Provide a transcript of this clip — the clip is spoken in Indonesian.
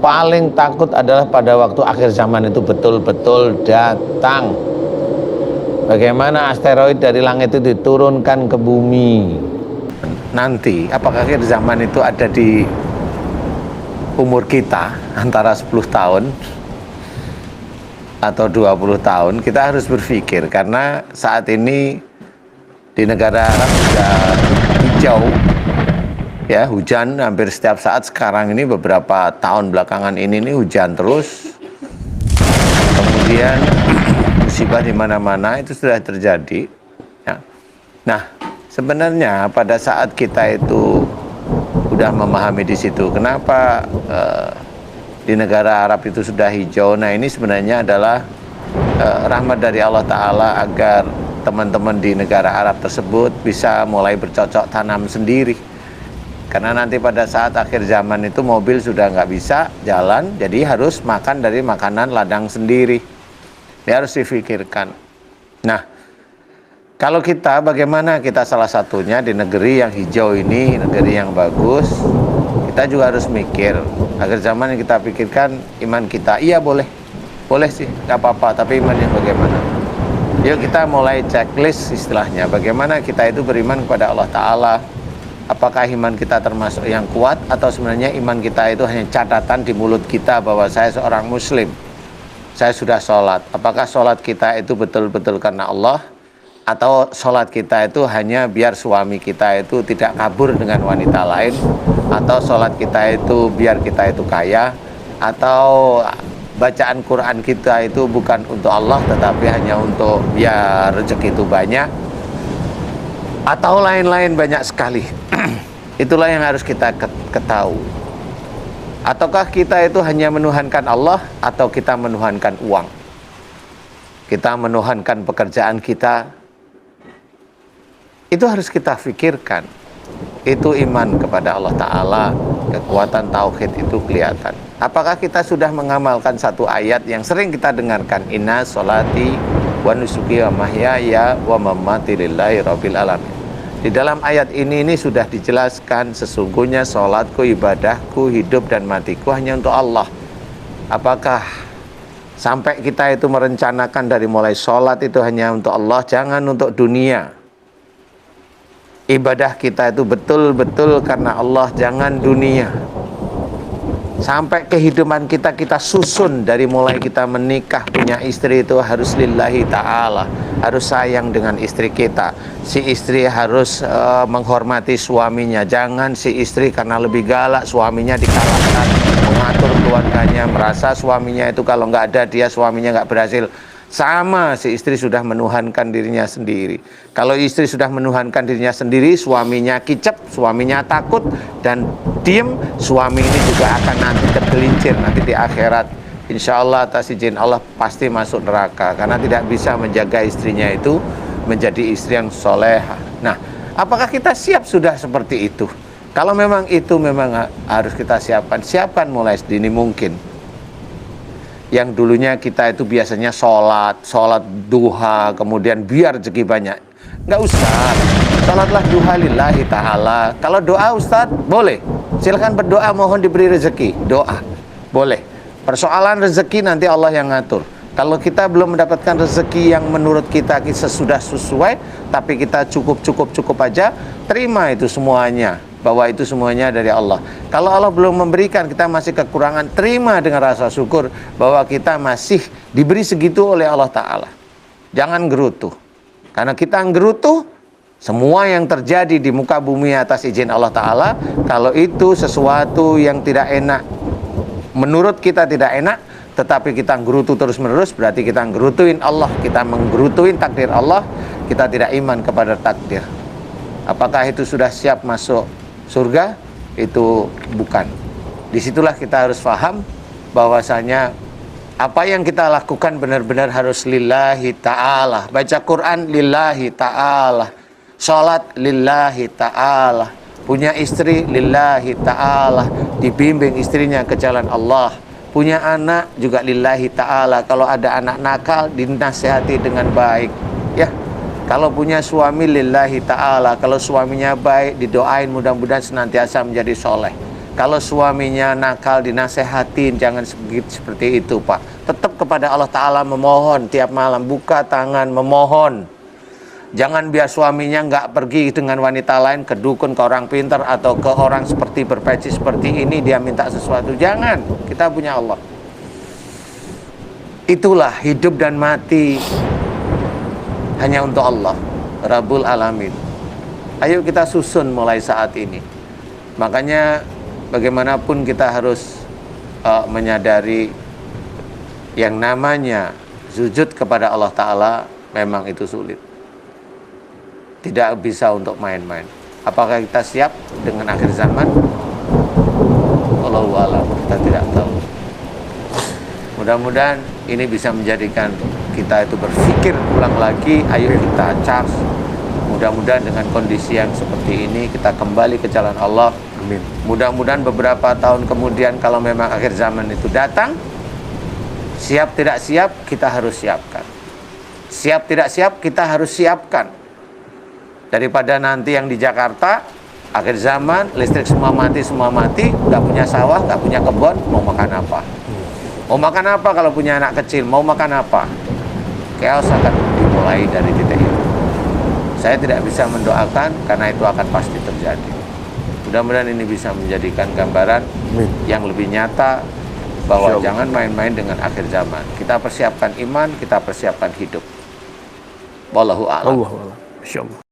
paling takut adalah pada waktu akhir zaman itu betul-betul datang. Bagaimana asteroid dari langit itu diturunkan ke bumi. Nanti apakah akhir zaman itu ada di umur kita antara 10 tahun atau 20 tahun? Kita harus berpikir, karena saat ini di negara Arab sudah hijau, ya, hujan hampir setiap saat. Sekarang ini beberapa tahun belakangan ini hujan terus. Kemudian musibah di mana-mana itu sudah terjadi, ya. Nah, sebenarnya pada saat kita itu sudah memahami di situ kenapa di negara Arab itu sudah hijau. Nah, ini sebenarnya adalah rahmat dari Allah Ta'ala agar teman-teman di negara Arab tersebut bisa mulai bercocok tanam sendiri. Karena nanti pada saat akhir zaman itu mobil sudah nggak bisa jalan, jadi harus makan dari makanan ladang sendiri. Ini harus difikirkan. Nah, kalau kita, bagaimana kita salah satunya di negeri yang hijau ini, negeri yang bagus, kita juga harus mikir. Akhir zaman yang kita pikirkan iman kita. Iya, boleh sih, nggak apa-apa, tapi imannya bagaimana? Yuk kita mulai checklist istilahnya. Bagaimana kita itu beriman kepada Allah Ta'ala. Apakah iman kita termasuk yang kuat, atau sebenarnya iman kita itu hanya catatan di mulut kita bahwa saya seorang muslim, saya sudah sholat. Apakah sholat kita itu betul-betul karena Allah, atau sholat kita itu hanya biar suami kita itu tidak kabur dengan wanita lain, atau sholat kita itu biar kita itu kaya, atau bacaan Quran kita itu bukan untuk Allah tetapi hanya untuk biar rezeki itu banyak, atau lain-lain banyak sekali. Itulah yang harus kita ketahui. Ataukah kita itu hanya menuhankan Allah, atau kita menuhankan uang? Kita menuhankan pekerjaan kita. Itu harus kita pikirkan. Itu iman kepada Allah Ta'ala. Kekuatan tauhid itu kelihatan. Apakah kita sudah mengamalkan satu ayat yang sering kita dengarkan? Inna sholati wa nusuki wa mahyaya wa mamati lillahi rabbil alamin. Di dalam ayat ini sudah dijelaskan, sesungguhnya sholatku, ibadahku, hidup dan matiku hanya untuk Allah. Apakah sampai kita itu merencanakan dari mulai sholat itu hanya untuk Allah, jangan untuk dunia? Ibadah kita itu betul-betul karena Allah, jangan dunia. Sampai kehidupan kita susun dari mulai kita menikah, punya istri itu harus lillahi ta'ala, harus sayang dengan istri kita. Si istri harus menghormati suaminya. Jangan si istri karena lebih galak suaminya dikalahkan, mengatur keluarganya, merasa suaminya itu kalau nggak ada dia suaminya nggak berhasil. Sama, si istri sudah menuhankan dirinya sendiri. Kalau istri sudah menuhankan dirinya sendiri, suaminya kicep, suaminya takut dan diem, suami ini juga akan nanti tergelincir nanti di akhirat. Insya Allah atas izin Allah pasti masuk neraka, karena tidak bisa menjaga istrinya itu menjadi istri yang soleha. Nah, apakah kita siap sudah seperti itu? Kalau memang itu memang harus kita siapkan mulai sedini mungkin. Yang dulunya kita itu biasanya sholat duha, kemudian biar rezeki banyak. Nggak usah, sholatlah duha lillahi ta'ala. Kalau doa Ustaz, boleh. Silahkan berdoa, mohon diberi rezeki. Doa, boleh. Persoalan rezeki nanti Allah yang ngatur. Kalau kita belum mendapatkan rezeki yang menurut kita sudah sesuai, tapi kita cukup aja, terima itu semuanya, bahwa itu semuanya dari Allah. Kalau Allah belum memberikan, kita masih kekurangan, terima dengan rasa syukur bahwa kita masih diberi segitu oleh Allah Ta'ala. Jangan gerutu, karena kita gerutu, semua yang terjadi di muka bumi atas izin Allah Ta'ala, kalau itu sesuatu yang tidak enak, menurut kita tidak enak, tetapi kita gerutu terus menerus, berarti kita gerutuin Allah, kita menggerutuin takdir Allah, kita tidak iman kepada takdir. Apakah itu sudah siap masuk surga? Itu bukan. Disitulah kita harus paham bahwasanya apa yang kita lakukan benar-benar harus lillahi ta'ala. Baca Quran lillahi ta'ala, sholat lillahi ta'ala, punya istri lillahi ta'ala, dibimbing istrinya ke jalan Allah, punya anak juga lillahi ta'ala. Kalau ada anak nakal dinasihati dengan baik, ya. Kalau punya suami lillahi ta'ala, kalau suaminya baik didoain mudah-mudahan senantiasa menjadi soleh. Kalau suaminya nakal dinasehatin, jangan seperti itu Pak. Tetap kepada Allah Ta'ala memohon tiap malam, buka tangan memohon. Jangan biar suaminya nggak pergi dengan wanita lain, ke dukun, ke orang pintar, atau ke orang seperti berpeci seperti ini, dia minta sesuatu. Jangan, kita punya Allah. Itulah hidup dan mati hanya untuk Allah, Rabbul Alamin. Ayo kita susun mulai saat ini. Makanya bagaimanapun kita harus menyadari yang namanya sujud kepada Allah Ta'ala memang itu sulit. Tidak bisa untuk main-main. Apakah kita siap dengan akhir zaman? Wallahu a'lam, kita tidak tahu. Mudah-mudahan ini bisa menjadikan kita itu berpikir ulang lagi. Ayo kita charge. Mudah-mudahan dengan kondisi yang seperti ini kita kembali ke jalan Allah. Amin. Mudah-mudahan beberapa tahun kemudian kalau memang akhir zaman itu datang, siap tidak siap kita harus siapkan. Siap tidak siap kita harus siapkan. Daripada nanti yang di Jakarta akhir zaman listrik semua mati, nggak punya sawah, nggak punya kebun, mau makan apa? Mau makan apa kalau punya anak kecil? Mau makan apa? Chaos akan dimulai dari titik itu. Saya tidak bisa mendoakan karena itu akan pasti terjadi. Mudah-mudahan ini bisa menjadikan gambaran yang lebih nyata bahwa jangan main-main dengan akhir zaman. Kita persiapkan iman, kita persiapkan hidup. Wallahu a'lam. Insyaallah.